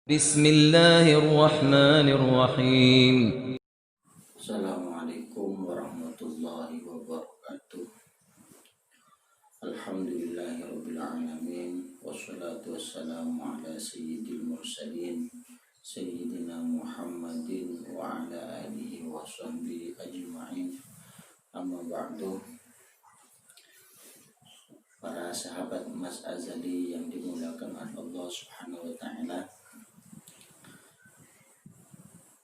Bismillahirrahmanirrahim. Assalamualaikum warahmatullahi wabarakatuh. Alhamdulillahirabbil alamin wassalatu wassalamu ala sayyidil mursalin sayyidina Muhammadin wa ala alihi wa sahbihi ajma'in. Amma ba'du. Para sahabat Mas Azali yang dimuliakan oleh Allah Subhanahu wa taala,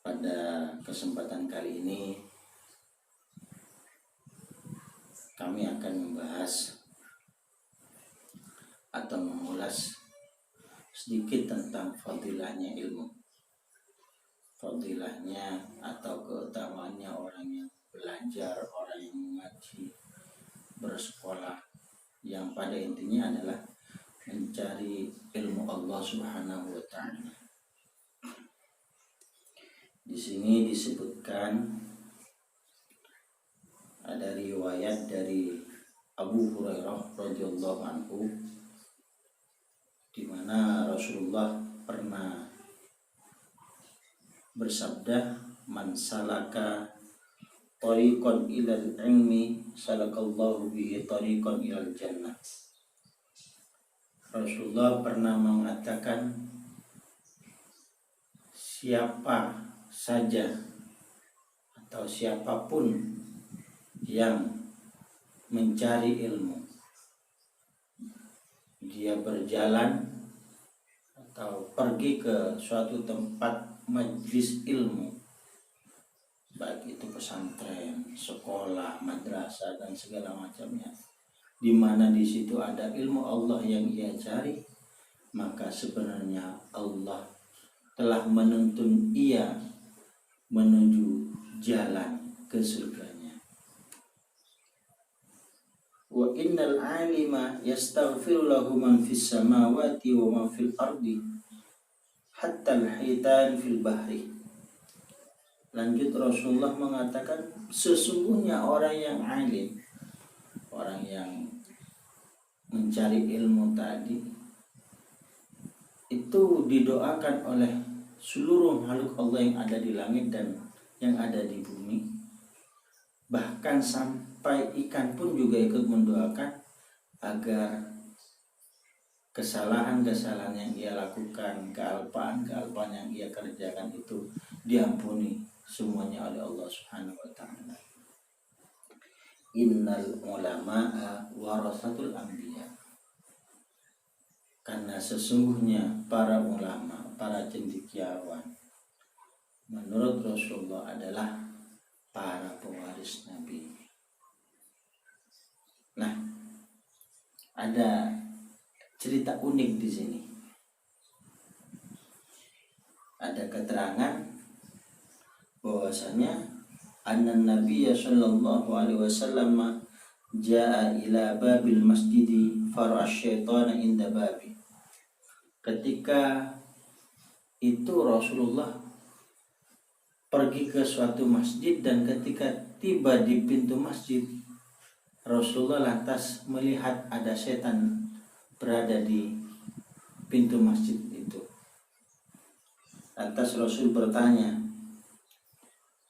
pada kesempatan kali ini kami akan membahas atau mengulas sedikit tentang fadilahnya ilmu. Fadilahnya atau keutamaannya orang yang belajar, orang yang mengaji, bersekolah, yang pada intinya adalah mencari ilmu Allah Subhanahu wa taala. Di sini disebutkan ada riwayat dari Abu Hurairah radhiyallahu anhu, di mana Rasulullah pernah bersabda, "Man salaka tariqan ilal ilmi salakallahu bihi tariqan ilal jannah." Rasulullah pernah mengatakan, siapa saja atau siapapun yang mencari ilmu, dia berjalan atau pergi ke suatu tempat majlis ilmu, baik itu pesantren, sekolah, madrasah dan segala macamnya, di mana di situ ada ilmu Allah yang ia cari, maka sebenarnya Allah telah menuntun ia menuju jalan ke surganya. Wa innal alima yastaghfiru lahu man fis samawati wa man fil ardi hatta al-hitan fil bahri. Lanjut Rasulullah mengatakan, sesungguhnya orang yang alim, orang yang mencari ilmu tadi, itu didoakan oleh seluruh makhluk Allah yang ada di langit dan yang ada di bumi. Bahkan sampai ikan pun juga ikut mendoakan agar kesalahan-kesalahan yang ia lakukan, kealpaan-kealpaan yang ia kerjakan itu diampuni semuanya oleh Allah Subhanahu wa taala. Innal ulama'a warasatul anbiya. Karena sesungguhnya para ulama, para cendekiawan, menurut Rasulullah adalah para pewaris Nabi. Nah, ada cerita unik di sini. Ada keterangan bahwasanya anna Nabiya sallallahu alaihi wasallam jaa ila babil masjidi fara'a syaitana inda babi. Ketika itu Rasulullah pergi ke suatu masjid, dan ketika tiba di pintu masjid, Rasulullah lantas melihat ada setan berada di pintu masjid itu. Lantas Rasul bertanya,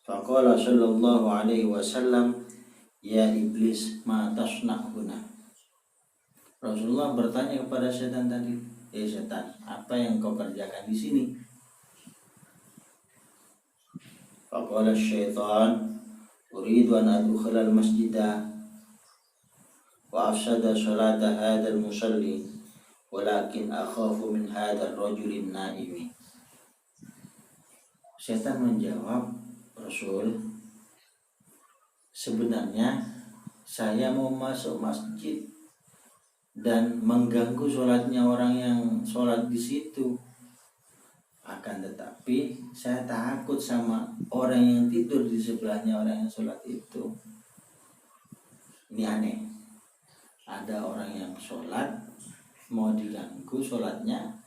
faqala sallallahu alaihi wasallam, ya iblis, ma tasna'huna. Rasulullah bertanya kepada setan tadi, setan, apa yang kau kerjakan di sini? Faqala syaitan, uridu an adkhula al-masjida wa afsada salata hadzal musalli walakin akhafu min hadzal rajulin naimi. Setan menjawab, Rasul, sebenarnya saya mau masuk masjid dan mengganggu sholatnya orang yang sholat di situ. Akan tetapi saya takut sama orang yang tidur di sebelahnya orang yang sholat itu. Ini aneh. Ada orang yang sholat mau diganggu sholatnya,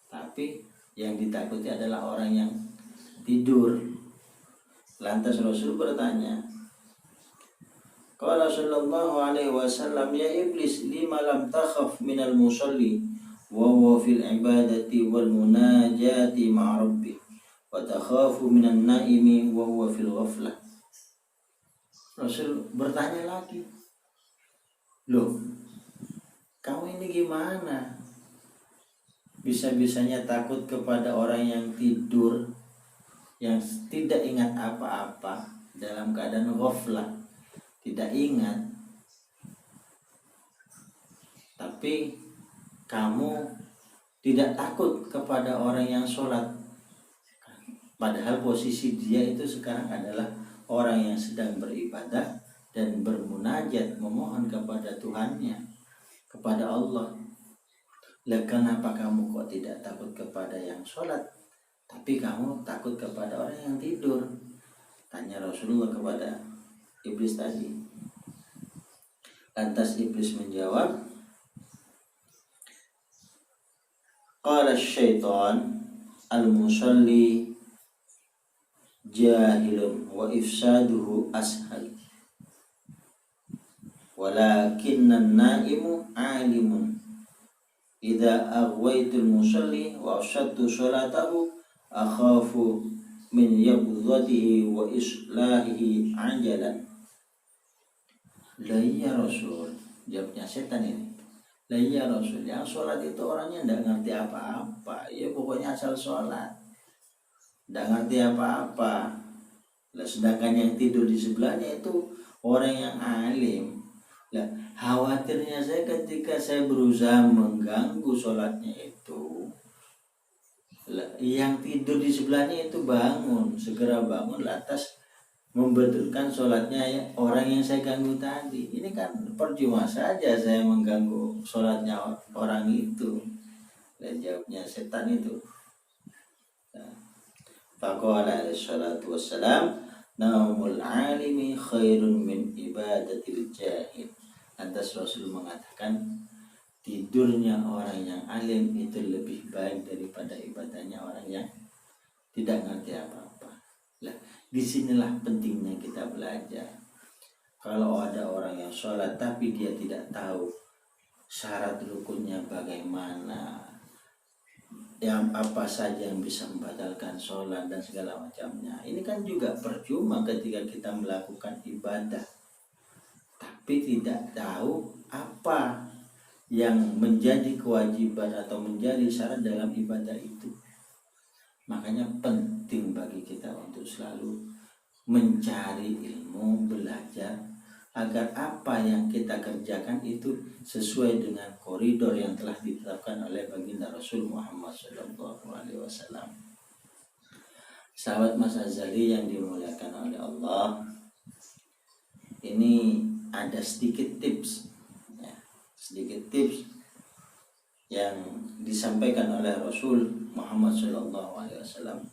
tapi yang ditakuti adalah orang yang tidur. Lantas Rasul bertanya, qala sallallahu alaihi wasallam, ya iblis, lima lam takhaf minal musalli wa huwa fil ibadati wal munajati ma'a rabbih wa takhafu minan naimi wa huwa fil ghaflah. Rasul bertanya lagi, loh, kamu ini gimana? Bisa-bisanya takut kepada orang yang tidur, yang tidak ingat apa-apa, dalam keadaan ghaflah, tidak ingat. Tapi kamu tidak takut kepada orang yang sholat, padahal posisi dia itu sekarang adalah orang yang sedang beribadah dan bermunajat, memohon kepada Tuhannya, kepada Allah. Lah kenapa kamu kok tidak takut kepada yang sholat, tapi kamu takut kepada orang yang tidur? Tanya Rasulullah kepada iblis tadi. Lantas iblis menjawab, qala syaitan al-musalli jahilun wa ifsaduhu ashal walakinnan naimu alimun idza aghwaitul musalli wa afsadtu salatahu akhafu min yabghatihi wa islahihi ajalan. La ya Rasul, jawabnya setan ini. La ya Rasul, yang sholat itu orangnya tidak ngerti apa-apa, ya pokoknya asal sholat, tidak ngerti apa-apa. Lah sedangkan yang tidur di sebelahnya itu orang yang alim. Lah khawatirnya saya ketika saya berusaha mengganggu sholatnya itu, lah, yang tidur di sebelahnya itu bangun, segera bangun, lantas membetulkan sholatnya ya, orang yang saya ganggu tadi. Ini kan percuma saja saya mengganggu sholatnya orang itu. Dan jawabnya setan itu, faqala alaihi salatu wassalam, naumul alimi khairun min ibadatil jahil. Lantas Rasul mengatakan, tidurnya orang yang alim itu lebih baik daripada ibadahnya orang yang tidak ngerti apa-apa. Lah, disinilah pentingnya kita belajar. Kalau ada orang yang sholat tapi dia tidak tahu syarat rukunnya bagaimana, yang apa saja yang bisa membatalkan sholat dan segala macamnya, ini kan juga percuma ketika kita melakukan ibadah tapi tidak tahu apa yang menjadi kewajiban atau menjadi syarat dalam ibadah itu. Makanya penting bagi kita untuk selalu mencari ilmu, belajar, agar apa yang kita kerjakan itu sesuai dengan koridor yang telah ditetapkan oleh baginda Rasul Muhammad SAW. Sahabat Mas Azali yang dimuliakan oleh Allah, ini ada sedikit tips, ya, sedikit tips yang disampaikan oleh Rasul Muhammad SAW.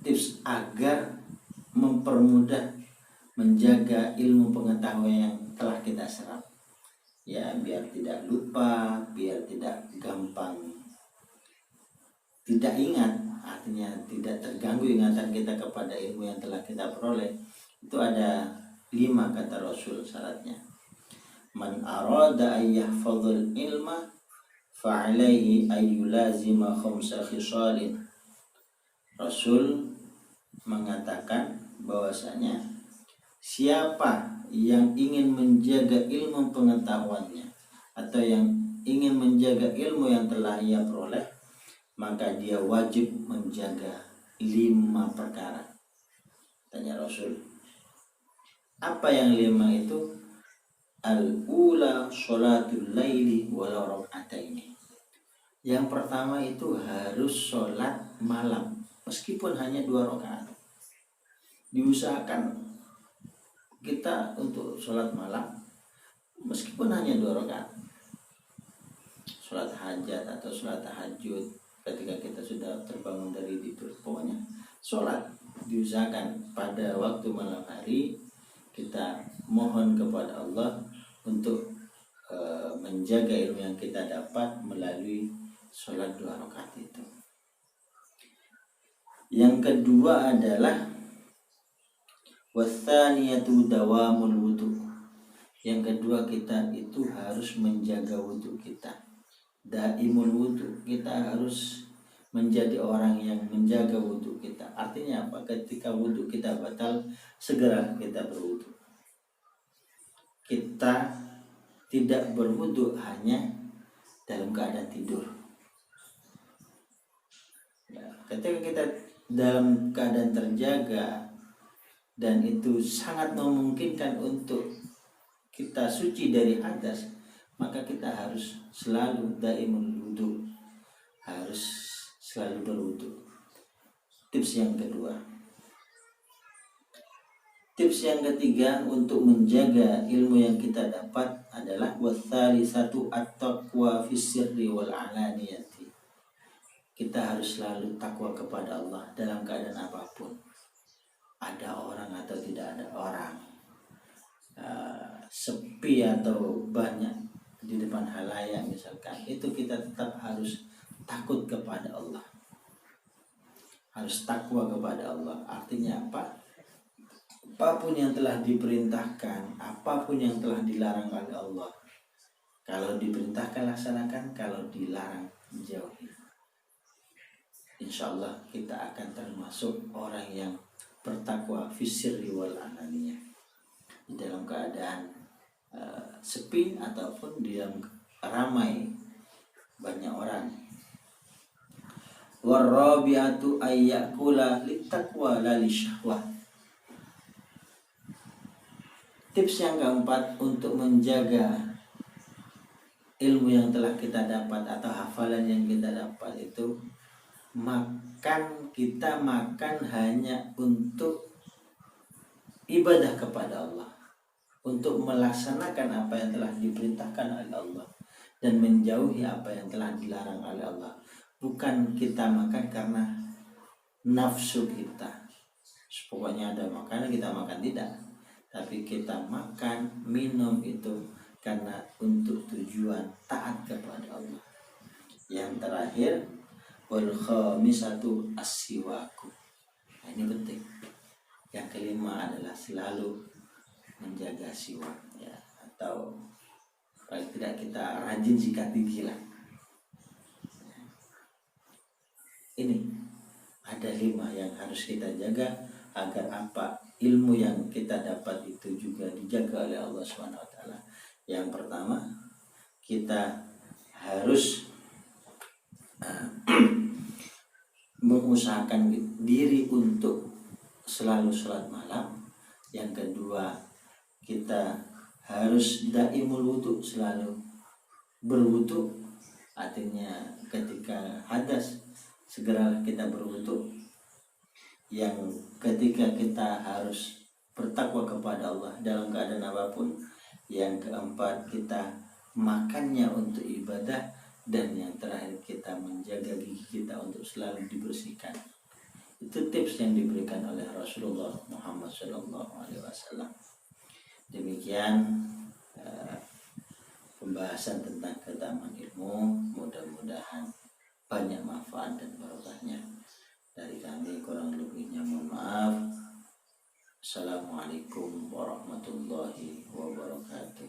Tips agar mempermudah menjaga ilmu pengetahuan yang telah kita serap, ya, biar tidak lupa, biar tidak gampang tidak ingat, artinya tidak terganggu ingatan kita kepada ilmu yang telah kita peroleh. Itu ada 5 kata Rasul syaratnya. Man arada an yahfadhul ilma fa'alaihi ayyulazima khamsa khisalin. Rasul mengatakan bahwasanya siapa yang ingin menjaga ilmu pengetahuannya atau yang ingin menjaga ilmu yang telah ia peroleh, maka dia wajib menjaga 5 perkara. Tanya Rasul, apa yang 5 itu? Al-ula sholatul laili walau raka'ataini. Yang pertama itu harus sholat malam meskipun hanya 2 rakaat. Diusahakan kita untuk sholat malam meskipun hanya 2 rakaat. Sholat hajat atau sholat tahajud ketika kita sudah terbangun dari tidur, pokoknya sholat diusahakan pada waktu malam hari. Kita mohon kepada Allah untuk menjaga ilmu yang kita dapat melalui sholat 2 rakaat itu. Yang kedua adalah wathaniyatu dawamul wudu. Yang kedua, kita itu harus menjaga wudhu kita. Daimul wudhu, kita harus menjadi orang yang menjaga wudhu kita. Artinya apa? Ketika wudhu kita batal, segera kita berwudhu. Kita tidak berwudhu hanya dalam keadaan tidur. Ketika kita dalam keadaan terjaga dan itu sangat memungkinkan untuk kita suci dari hadas, maka kita harus selalu daimul wudu, harus selalu berwudu. Tips yang kedua. Tips yang ketiga untuk menjaga ilmu yang kita dapat adalah watsalisatu at-taqwa fis sirri wal alaniyati. Kita harus selalu takwa kepada Allah dalam keadaan apapun. Ada orang atau tidak ada orang, sepi atau banyak di depan halayak misalkan, itu kita tetap harus takut kepada Allah, harus takwa kepada Allah. Artinya apa? Apapun yang telah diperintahkan, apapun yang telah dilarang oleh Allah, kalau diperintahkan laksanakan, kalau dilarang jauhi. Insya Allah kita akan termasuk orang yang bertakwa fisirri wal ananiyah, di dalam keadaan sepi ataupun di dalam ramai banyak orang. Warabiatu ayyakula littaqwa la lisyahwah. Tips yang keempat untuk menjaga ilmu yang telah kita dapat atau hafalan yang kita dapat itu, kita makan hanya untuk ibadah kepada Allah, untuk melaksanakan apa yang telah diperintahkan oleh Allah dan menjauhi apa yang telah dilarang oleh Allah. Bukan kita makan karena nafsu kita, pokoknya ada makanan kita makan, tidak. Tapi kita makan, minum itu karena untuk tujuan taat kepada Allah. Yang terakhir, wal khamisatu as-siwaku. Nah, ini penting. Yang kelima adalah selalu menjaga siwak, ya, atau paling tidak kita rajin sikat gigi lah. Ini ada 5 yang harus kita jaga agar apa? Ilmu yang kita dapat itu juga dijaga oleh Allah SWT. Yang pertama, kita harus mengusahakan diri untuk selalu sholat malam. Yang kedua, kita harus daimul wudu, selalu berwudu. Artinya ketika hadas segeralah kita berwudu. Yang ketiga, kita harus bertakwa kepada Allah dalam keadaan apapun. Yang keempat, kita makannya untuk ibadah. Dan yang terakhir, kita menjaga gigi kita untuk selalu dibersihkan. Itu tips yang diberikan oleh Rasulullah Muhammad SAW. Demikian pembahasan tentang keutamaan ilmu. Mudah-mudahan banyak manfaat dan barokahnya. Dari kami kurang lebihnya mohon maaf. Assalamualaikum warahmatullahi wabarakatuh.